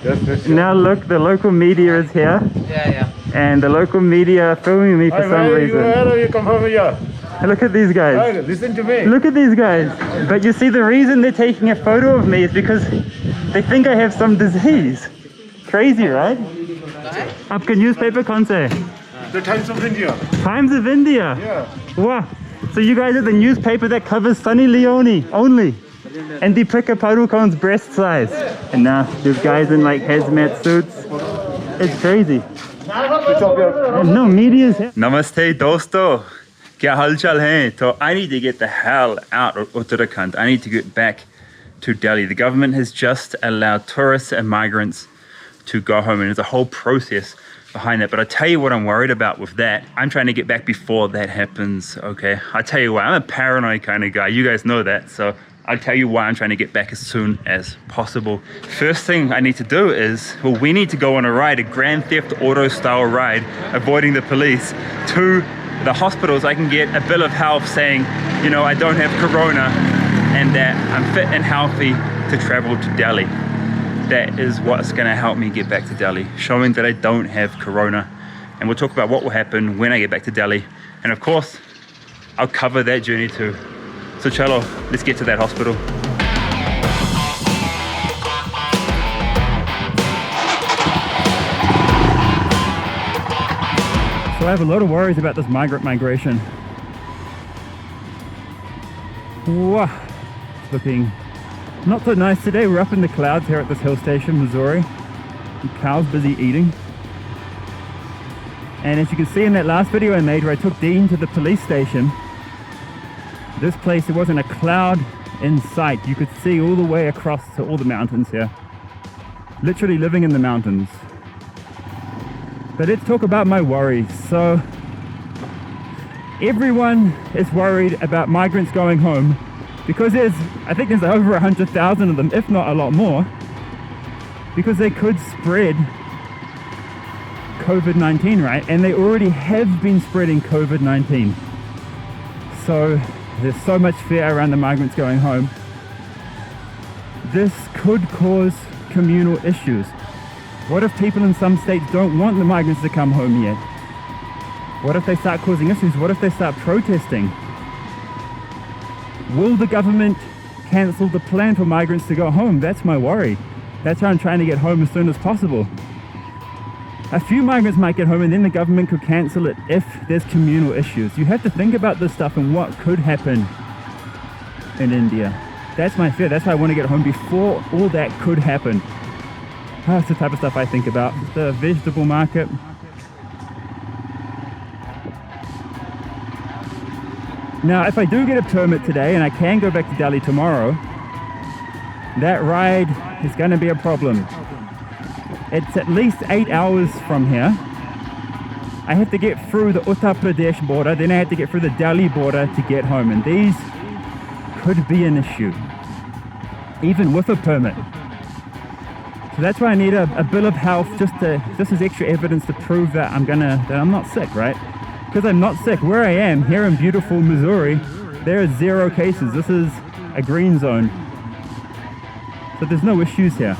Yes. Now look, the local media is here. Yeah. And the local media are filming me for some reason. Where are you come from here? Look at these guys. Listen to me. Look at these guys. But you see, the reason they're taking a photo of me is because they think I have some disease. Crazy, right? Aapka newspaper kaun sa hai? The Times of India. Times of India. Yeah. Wow. So you guys are the newspaper that covers Sunny Leone only. And Deepika Padukone's breast size. And now these guys in like hazmat suits. It's crazy. And no media's here. Namaste dosto. Kya halchal hai? So I need to get the hell out of Uttarakhand. I need to get back to Delhi. The government has just allowed tourists and migrants to go home, and there's a whole process behind that. But I tell you what I'm worried about with that. I'm trying to get back before that happens, okay? I tell you why, I'm a paranoid kind of guy. You guys know that. So I'll tell you why I'm trying to get back as soon as possible. First thing I need to do is, well, we need to go on a ride, a Grand Theft Auto style ride, avoiding the police, to the hospitals. I can get a bill of health saying, you know, I don't have corona and that I'm fit and healthy to travel to Delhi. That is what's going to help me get back to Delhi, showing that I don't have corona. And we'll talk about what will happen when I get back to Delhi. And of course, I'll cover that journey too. So chalo, let's get to that hospital. So I have a lot of worries about this migrant migration. Wow, it's looking not so nice today. We're up in the clouds here at this hill station, Missouri. The cow's busy eating. And as you can see in that last video I made where I took Dean to the police station, this place, there wasn't a cloud in sight. You could see all the way across to all the mountains here. Literally living in the mountains. But let's talk about my worries. So everyone is worried about migrants going home because I think there's over 100,000 of them, if not a lot more, because they could spread COVID-19, right? And they already have been spreading COVID-19. So there's so much fear around the migrants going home. This could cause communal issues. What if people in some states don't want the migrants to come home yet? What if they start causing issues? What if they start protesting? Will the government cancel the plan for migrants to go home? That's my worry. That's why I'm trying to get home as soon as possible. A few migrants might get home and then the government could cancel it if there's communal issues. You have to think about this stuff and what could happen in India. That's my fear. That's why I want to get home before all that could happen. That's the type of stuff I think about. The vegetable market. Now, if I do get a permit today and I can go back to Delhi tomorrow, that ride is going to be a problem. It's at least 8 hours from here. I have to get through the Uttar Pradesh border, then I have to get through the Delhi border to get home, and these could be an issue, even with a permit. So that's why I need a bill of health, just as extra evidence to prove that I'm not sick, right? Because I'm not sick. Where I am, here in beautiful Missouri, there are 0 cases. This is a green zone. So there's no issues here.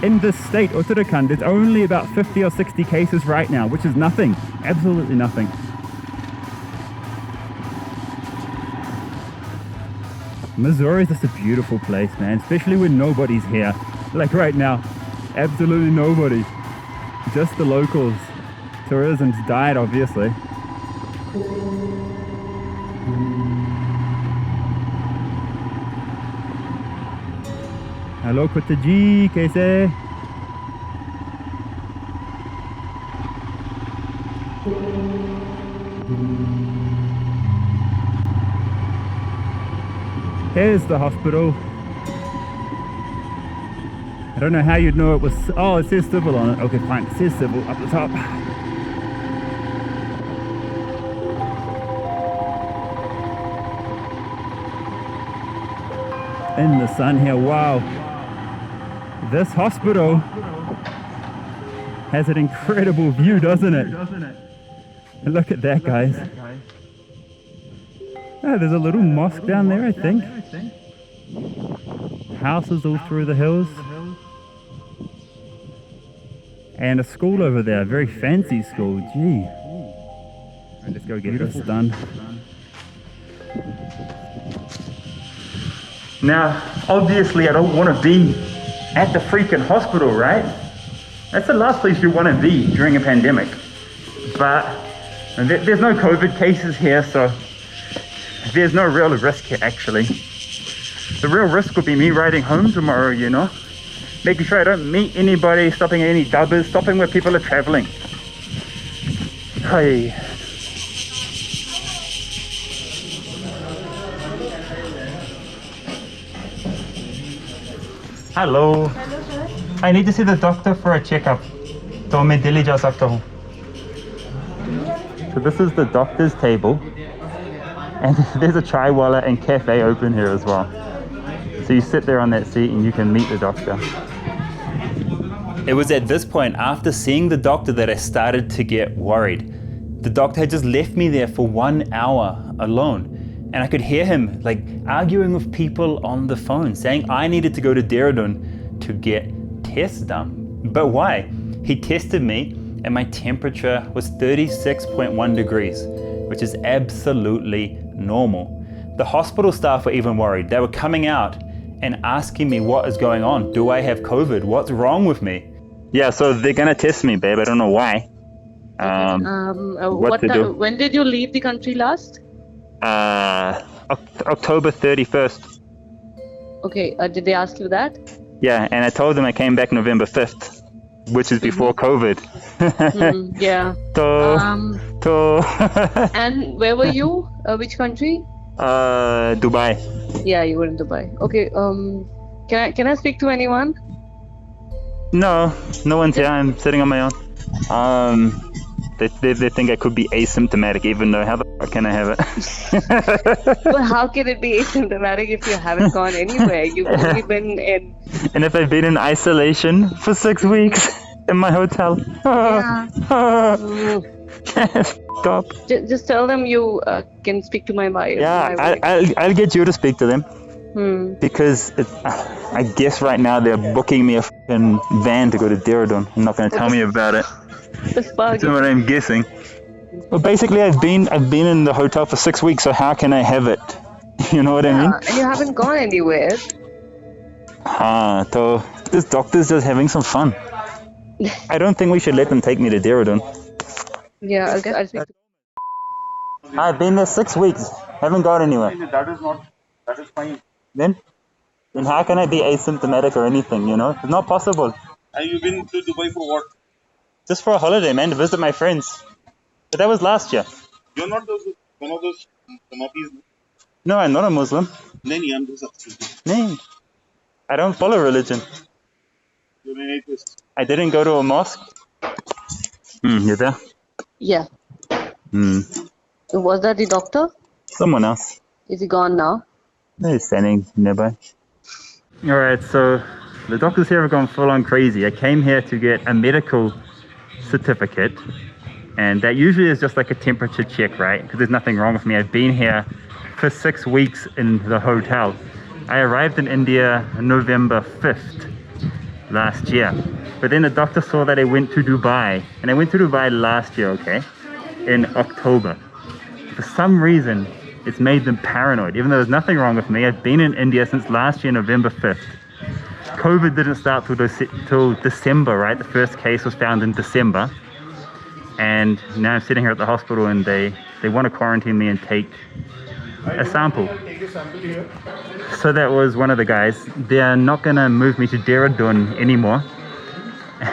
In this state, Uttarakhand, there's only about 50 or 60 cases right now, which is nothing. Absolutely nothing. Missouri is just a beautiful place, man, especially when nobody's here. Like right now, absolutely nobody. Just the locals. Tourism's died, obviously. Hello Kutta ji, kaise? Here's the hospital. I don't know how you'd know it was. Oh, it says civil on it. Okay, fine. It says civil up the top. In the sun here. Wow. This hospital has an incredible view, doesn't it? And look at that, guys. Oh, there's a little mosque down there, I think. Houses all through the hills. And a school over there, a very fancy school, gee. Alright, let's go get this done. Now, obviously I don't want to be at the freaking hospital, right? That's the last place you want to be during a pandemic. But there's no COVID cases here, so there's no real risk here actually. The real risk will be me riding home tomorrow, you know? Making sure I don't meet anybody, stopping at any dubbers, stopping where people are traveling. Hi. Hello. Hello, sir. I need to see the doctor for a checkup. So मैं दिल्ली जा सकता हूँ. So this is the doctor's table. And there's a chai wala and cafe open here as well. So you sit there on that seat and you can meet the doctor. It was at this point, after seeing the doctor, that I started to get worried. The doctor had just left me there for 1 hour alone. And I could hear him like arguing with people on the phone, saying I needed to go to Dehradun to get tests done. But why? He tested me and my temperature was 36.1 degrees, which is absolutely normal. The hospital staff were even worried. They were coming out and asking me what is going on. Do I have COVID? What's wrong with me? Yeah, so they're gonna test me, babe. I don't know why. What to do? When did you leave the country last? October 31st. Okay, did they ask you that? Yeah, and I told them I came back November 5th, which is before COVID. Yeah. And where were you? Which country? Dubai. Yeah, you were in Dubai. Okay. Can I speak to anyone? No one's here. I'm sitting on my own. They think I could be asymptomatic, even though how the fuck can I have it? Well, how can it be asymptomatic if you haven't gone anywhere? You've only been in. And if I've been in isolation for 6 weeks in my hotel. Yeah. Stop. Just tell them you can speak to my wife. Yeah, I'll get you to speak to them. Because I guess right now they're booking me a fucking van to go to Dehradun. I'm not going to tell me about it. This bug. That's what I'm guessing. Well, basically, I've been in the hotel for 6 weeks, so how can I have it? You know what I mean? And you haven't gone anywhere. So this doctor's just having some fun. I don't think we should let them take me to Dehradun. Yeah, I'll speak to. I've been there 6 weeks. Haven't gone anywhere. That is fine. Then how can I be asymptomatic or anything, you know? It's not possible. And you've been to Dubai for what? Just for a holiday, man, to visit my friends. But that was last year. You're not one of those Samatis. No, I'm not a Muslim. No, I'm just asking. No. I don't follow religion. You're an atheist. I didn't go to a mosque. You there? Yeah. Was that the doctor? Someone else. Is he gone now? He's standing nearby. Alright, so the doctors here have gone full on crazy. I came here to get a medical certificate, and that usually is just like a temperature check, right? Because there's nothing wrong with me. I've been here for 6 weeks in the hotel. I arrived in India November 5th last year. But then the doctor saw that I went to Dubai, and I went to Dubai last year, okay, in October. For some reason, it's made them paranoid, even though there's nothing wrong with me. I've been in India since last year, November 5th. COVID didn't start till December, right? The first case was found in December. And now I'm sitting here at the hospital and they want to quarantine me and take a sample. So that was one of the guys. They're not going to move me to Dehradun anymore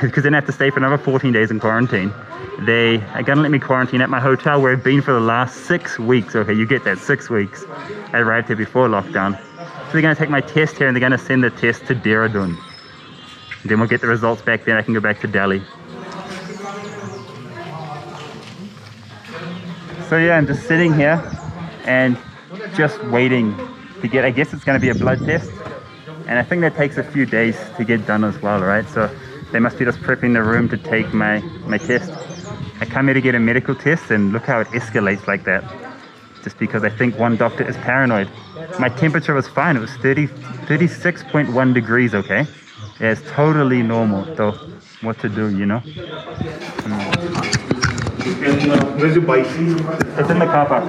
because then I have to stay for another 14 days in quarantine. They are going to let me quarantine at my hotel where I've been for the last 6 weeks. Okay, you get that, 6 weeks. I arrived here before lockdown. So they're going to take my test here and they're going to send the test to Dehradun. Then we'll get the results back, then I can go back to Delhi. So yeah, I'm just sitting here and just waiting to get, I guess it's going to be a blood test. And I think that takes a few days to get done as well, right? So they must be just prepping the room to take my test. I come here to get a medical test and look how it escalates like that. Just because I think one doctor is paranoid. My temperature was fine. It was 36.1 degrees, okay? Yeah, it's totally normal. So what to do, you know? Where's your bike? It's in the car park.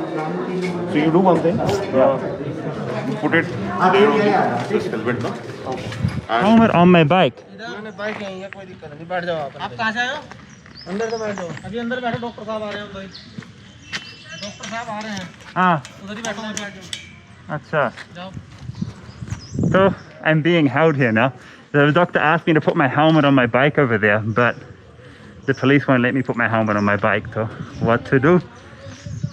So you do one thing. You put it. Helmet, no? Helmet on my bike. Bike यहीं है, कोई दिक्कत नहीं, बैठ जाओ आप कहाँ से आए हो? अंदर तो बैठो, अभी अंदर बैठो, डॉक्टर साहब आ रहे हैं भाई, डॉक्टर साहब आ रहे हैं, Ah, उधर ही बैठो, बैठ जाओ, acha. जाओ. So I'm being held here now. The doctor asked me to put my helmet on my bike over there, but the police won't let me put my helmet on my bike. So what to do?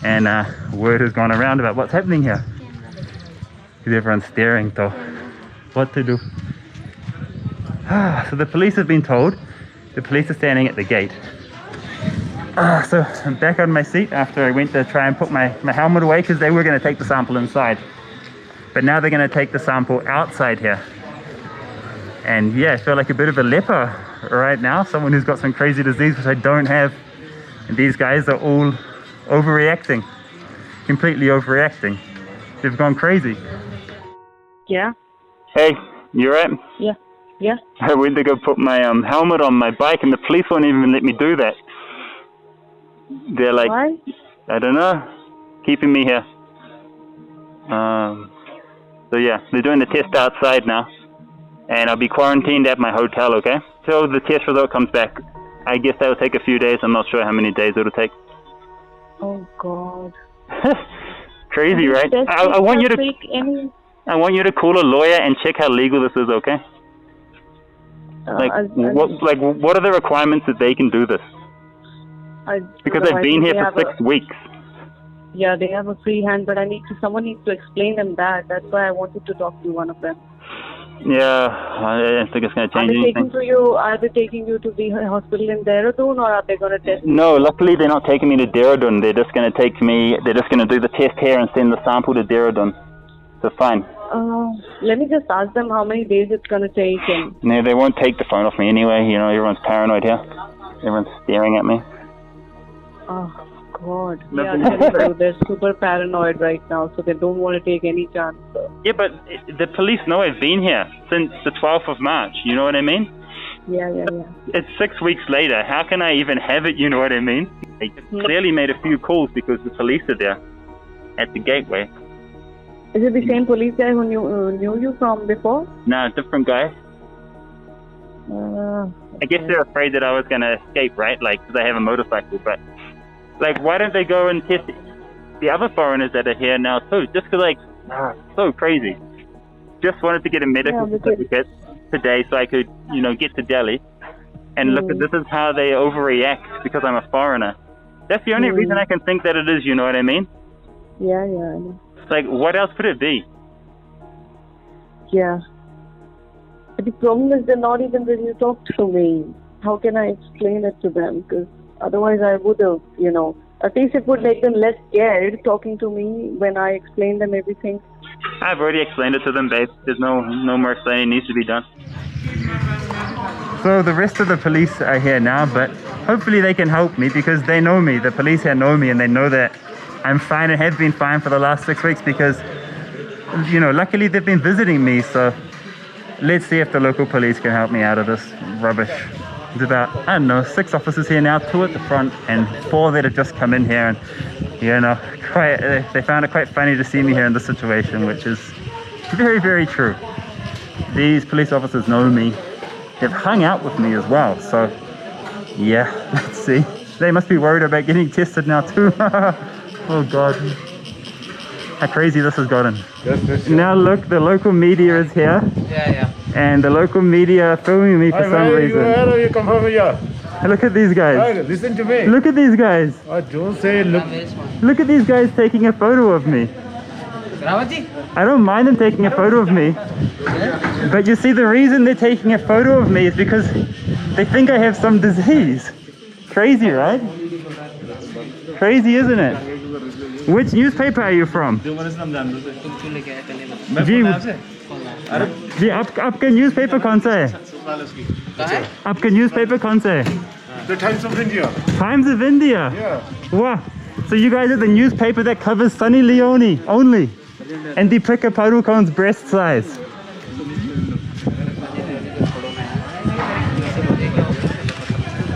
And word has gone around about what's happening here. Because everyone's staring. So what to do? So the police have been told. The police are standing at the gate. So I'm back on my seat after I went to try and put my helmet away because they were going to take the sample inside. But now they're going to take the sample outside here. And yeah, I feel like a bit of a leper right now. Someone who's got some crazy disease, which I don't have. And these guys are all overreacting. Completely overreacting. They've gone crazy. Yeah. Hey, you right? Yeah. Yeah. I went to go put my helmet on my bike and the police won't even let me do that. They're like, Why? I don't know, keeping me here. So yeah, they're doing the test outside now. And I'll be quarantined at my hotel, okay? Till the test result comes back. I guess that'll take a few days. I'm not sure how many days it'll take. Oh God. Crazy, right? I want you to I want you to call a lawyer and check how legal this is, okay? What are the requirements that they can do this? Because I've been here for 6 weeks. Yeah, they have a free hand, but someone needs to explain them that. That's why I wanted to talk to one of them. Yeah, I don't think it's going to change anything. Are they taking you to the hospital in Dehradun, or are they going to test? No, luckily they're not taking me to Dehradun. They're just going to do the test here and send the sample to Dehradun. So fine. Let me just ask them how many days it's going to take. And No, they won't take the phone off me anyway. You know, everyone's paranoid here. Everyone's staring at me. oh God, yeah, they're super paranoid right now, so they don't want to take any chance. Yeah, but the police know I've been here since the 12th of March. You know what I mean? Yeah. It's 6 weeks later. How can I even have it? You know what I mean? They clearly made a few calls because the police are there at the gateway. Is it the same police guy who knew you from before? No, different guy. I guess they're afraid that I was going to escape, right? Like, because I have a motorcycle. But, like, why don't they go and test the other foreigners that are here now, too? Just because, like, so crazy. Just wanted to get a medical certificate today so I could, you know, get to Delhi. And look, this is how they overreact because I'm a foreigner. That's the only reason I can think that it is, you know what I mean? Yeah, I know. Like, what else could it be? Yeah. But the problem is they're not even ready to talk to me. How can I explain it to them? Because otherwise I would have, you know, at least it would make them less scared talking to me when I explain them everything. I've already explained it to them, babe. There's no more explaining needs to be done. So the rest of the police are here now, but hopefully they can help me because they know me. The police here know me and they know that I'm fine and have been fine for the last 6 weeks because, you know, luckily they've been visiting me. So let's see if the local police can help me out of this rubbish. There's about, I don't know, 6 officers here now, 2 at the front and 4 that have just come in here. And, you know, they found it quite funny to see me here in this situation, which is very, very true. These police officers know me. They've hung out with me as well. So, yeah, let's see. They must be worried about getting tested now too. Oh God, how crazy this has gotten. Yes. Now look, the local media is here. Yeah. And the local media are filming me for some reason. Where are you come from here? Look at these guys. Hey, listen to me. Look at these guys. Don't say look. Look at these guys taking a photo of me. I don't mind them taking a photo of me. But you see, the reason they're taking a photo of me is because they think I have some disease. Crazy, right? Crazy, isn't it? Which newspaper are you from? जी आपका newspaper कौन सा है? आपका newspaper कौन सा है? The Times of India. Times of India. Yeah. Wow. So you guys are the newspaper that covers Sunny Leone only, and Deepika Padukone's breast size.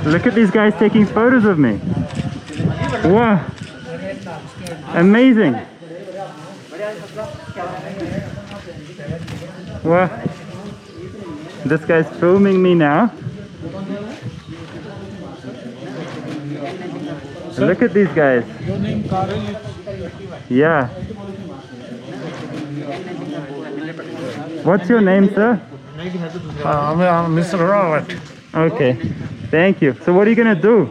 Look at these guys taking photos of me. Wow. Amazing. Wow. This guy's filming me now. Look at these guys. Yeah. What's your name, sir? I'm Mr. Rawat. Okay. Thank you. So what are you gonna do?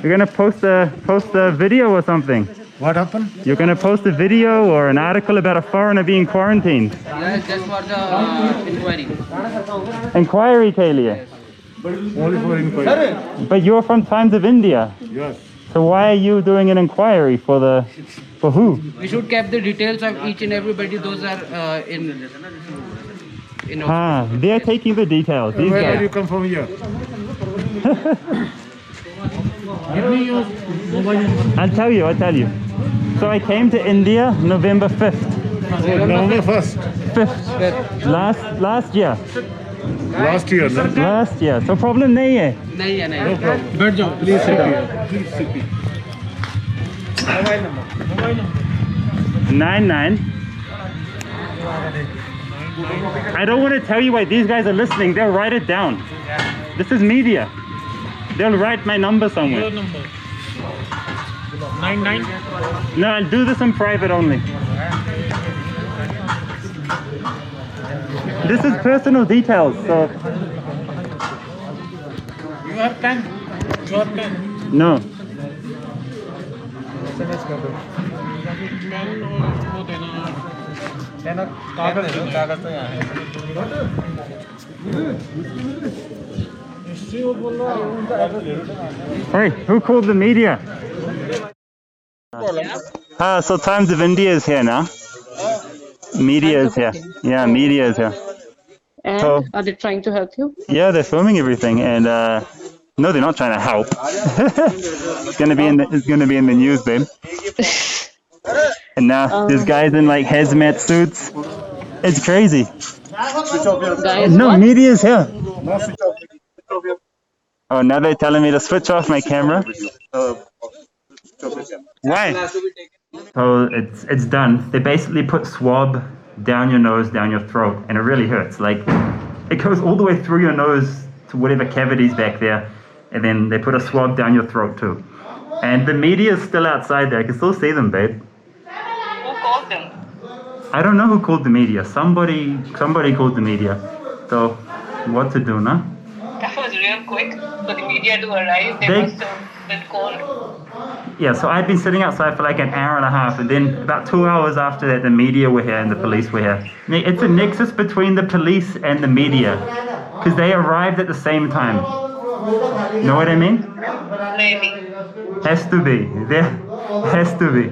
You're gonna post a video or something? What happened? You're gonna post a video or an article about a foreigner being quarantined? Yes, just for the inquiry. Inquiry के लिए? Only for inquiry. But you're from Times of India. Yes. So why are you doing an inquiry for who? We should keep the details of each and everybody. Those are in. They're taking the details. These Where guys. do you come from here? Give me your mobile number. I'll tell you. So I came to India November 5th. Oh, November 1st. 5th. Last year. Last year, no? Last year. So problem नहीं है. नहीं है, नहीं. No problem. बैठ जाओ Please sit here. Please sit here. Mobile number 99. I don't want to tell you why these guys are listening. They'll write it down. This is media. They'll write my number somewhere. Number 99 No, I'll do this in private only. This is personal details, so You have pen? You have pen? no. Pen और वो देना कागज दे दो कागज तो यहाँ है इससे वो बोल रहा है उनका एड्रेस ले लो Hey, who called the media? So Times of India is here now. Media is here. Yeah, media is here. And So- are they trying to help you? Yeah, they're filming everything, and no, they're not trying to help. It's gonna be in the news, babe. And now there's guys in like hazmat suits. It's crazy. Guys, No, what? media is here. Oh, now they're telling me to switch off my camera. Why? So it's done. They basically put swab down your nose, down your throat, and it really hurts. Like it goes all the way through your nose to whatever cavity's back there, and then they put a swab down your throat too. And the media is still outside there. I can still see them, babe. Who called them? I don't know who called the media. Somebody called the media. So what to do now? That was real quick for the media to arrive. They They- must have been called. Yeah, so I'd been sitting outside for like an hour and a half, and then about 2 hours after that, the media were here and the police were here. It's a nexus between the police and the media, because they arrived at the same time. Know what I mean? Maybe. Has to be. There has to be.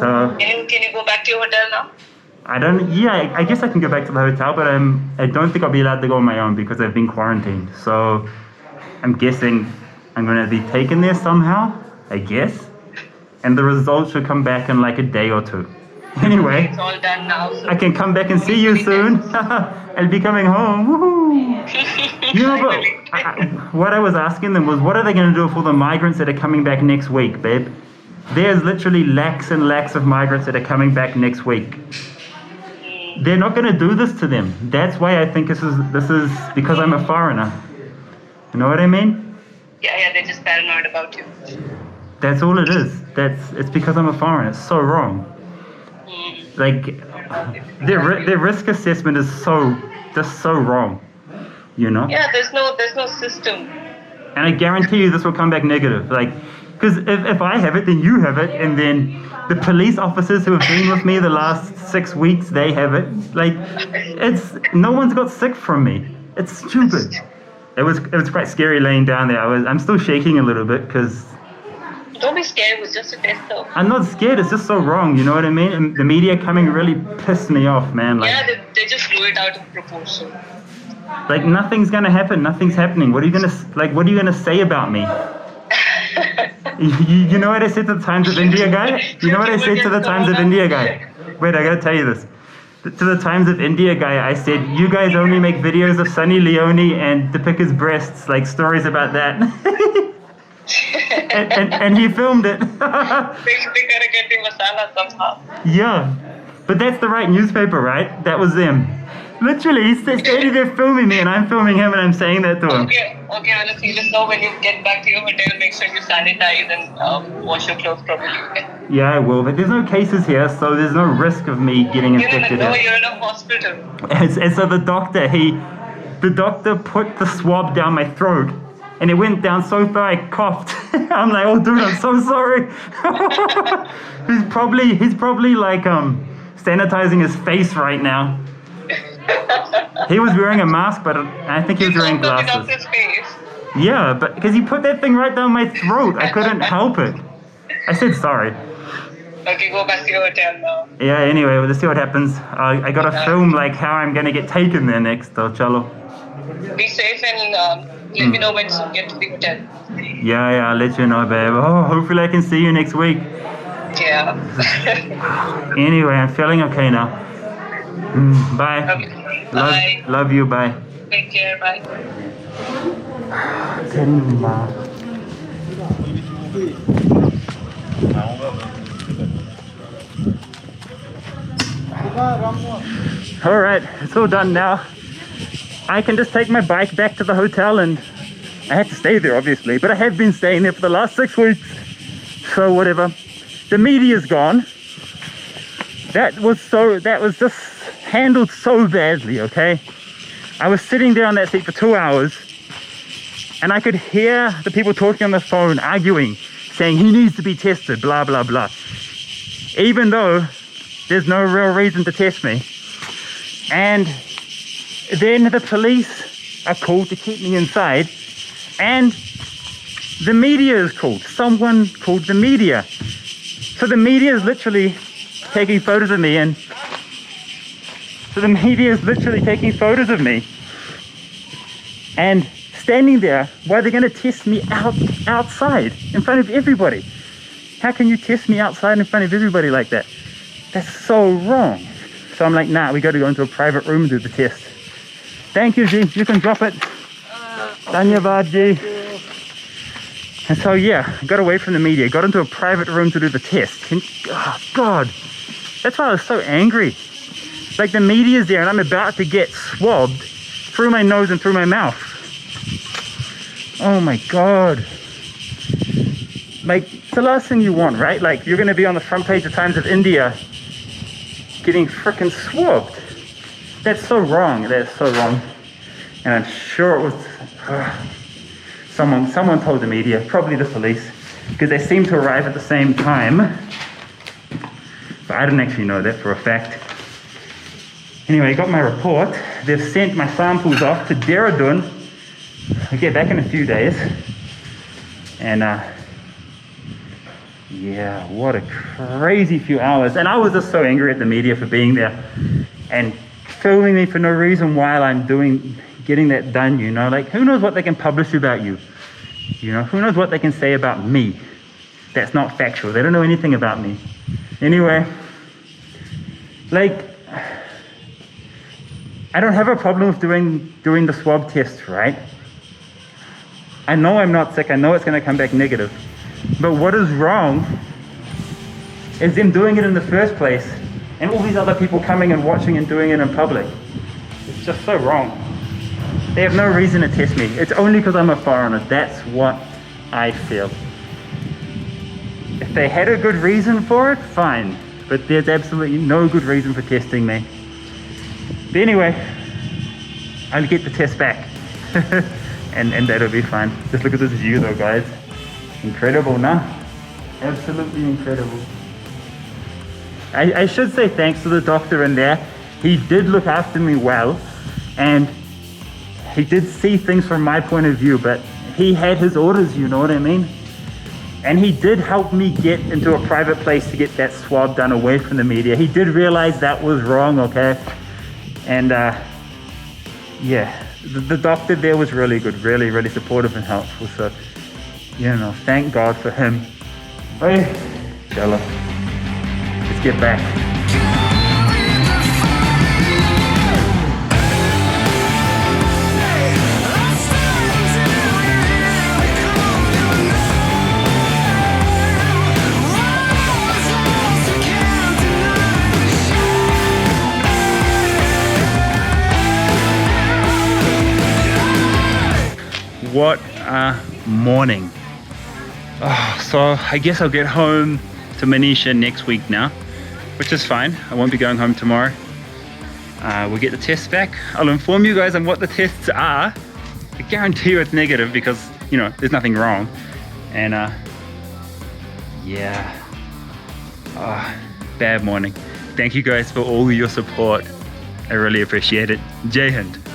So Can you go back to your hotel now? I guess I can go back to the hotel, but I don't think I'll be allowed to go on my own because I've been quarantined. So I'm guessing I'm going to be taken there somehow, I guess. And the results should come back in like a day or two. Anyway, It's all done now. So I can come back and see you soon. I'll be coming home. Woohoo. You know, but what I was asking them was, what are they going to do for the migrants that are coming back next week, babe? There's literally lakhs and lakhs of migrants that are coming back next week. They're not going to do this to them. That's why I think this is because I'm a foreigner. You know what I mean? yeah, they're just paranoid about you. That's all it is. It's because I'm a foreigner. It's so wrong. Like their risk assessment is just so wrong. You know? Yeah, there's no system. And I guarantee you this will come back negative. Like, because if I have it, then you have it, and then the police officers who have been with me the last 6 weeks, they have it. Like, no one's got sick from me. It's stupid. It was quite scary laying down there. I'm still shaking a little bit because Don't be scared. It was just a test, though. I'm not scared. It's just so wrong. You know what I mean? And the media coming really pissed me off, man. Like, Yeah, they just blew it out of proportion. like nothing's gonna happen. Nothing's happening. What are you gonna say about me? You know what I said to the Times of India guy? You know what I said to the Times of India guy? Wait, I gotta tell you this. To the Times of India guy, I said, you guys only make videos of Sunny Leone and depict his breasts, like stories about that. and he filmed it. They gotta get the masala somehow. Yeah, but that's the right newspaper, right? That was them. Literally, he's standing there filming me and I'm filming him and I'm saying that to him. Okay, on a serious note, when you get back to your hotel, make sure you sanitize and wash your clothes properly. Okay? Yeah, I will, but there's no cases here, so there's no risk of me getting infected. No, you're in a hospital. And so the doctor put the swab down my throat and it went down so far I coughed. I'm like, oh dude, I'm so sorry. he's probably like sanitizing his face right now. He was wearing a mask, but I think he was wearing glasses. His face. Yeah, but because he put that thing right down my throat, I couldn't help it. I said sorry. Okay, go back to your hotel now. Yeah, anyway, we'll just see what happens. I gotta film like how I'm gonna get taken there next, though, chalo. Be safe and let me know when you get to the hotel. Yeah, I'll let you know, babe. Oh, hopefully I can see you next week. Yeah. Anyway, I'm feeling okay now. Bye. Okay. Bye. Love you, bye. Take care, bye. All right, it's all done now. I can just take my bike back to the hotel, and I had to stay there obviously, but I have been staying there for the last 6 weeks, so whatever. The media's gone. That was just handled so badly, okay? I was sitting there on that seat for 2 hours and I could hear the people talking on the phone arguing, saying he needs to be tested, blah blah blah, even though there's no real reason to test me. And then the police are called to keep me inside, and the media is called. Someone called the media. So the media is literally taking photos of me, and standing there while they're going to test me outside in front of everybody. How can you test me outside in front of everybody like that? That's so wrong. So I'm like, nah, we got to go into a private room and do the test. Thank you, G. You can drop it. Dhanyavad, G. And so, yeah, I got away from the media, got into a private room to do the test. And, oh, God. That's why I was so angry. Like, the media's there and I'm about to get swabbed through my nose and through my mouth. Oh, my God. Like, it's the last thing you want, right? Like, you're going to be on the front page of Times of India getting frickin' swabbed. That's so wrong. That's so wrong. And I'm sure it was someone told the media, probably the police, because they seemed to arrive at the same time. But I didn't actually know that for a fact. Anyway, I got my report. They've sent my samples off to Dehradun. I get back in a few days. And yeah, what a crazy few hours. And I was just so angry at the media for being there and filming me for no reason while I'm getting that done, you know. Like, who knows what they can publish about you? You know, who knows what they can say about me that's not factual. They don't know anything about me. Anyway, like, I don't have a problem with doing the swab test, right? I know I'm not sick. I know it's going to come back negative. But what is wrong is them doing it in the first place and all these other people coming and watching and doing it in public. It's just so wrong. They have no reason to test me. It's only because I'm a foreigner. That's what I feel. If they had a good reason for it, fine. But there's absolutely no good reason for testing me. But anyway, I'll get the test back. and that'll be fine. Just look at this view though, guys. Incredible, nah? Absolutely incredible. I should say thanks to the doctor in there. He did look after me well, and he did see things from my point of view, but he had his orders, you know what I mean? And he did help me get into a private place to get that swab done away from the media. He did realize that was wrong, okay? And yeah, the doctor there was really good, really, really supportive and helpful. So, you know, thank God for him. Hey, Jella, let's get back. what a morning. Oh, so I guess I'll get home to Manisha next week now, which is fine. I won't be going home tomorrow. We'll get the tests back. I'll inform you guys on what the tests are. I guarantee you it's negative because, you know, there's nothing wrong. And yeah, bad morning. Thank you guys for all your support. I really appreciate it. Jai Hind.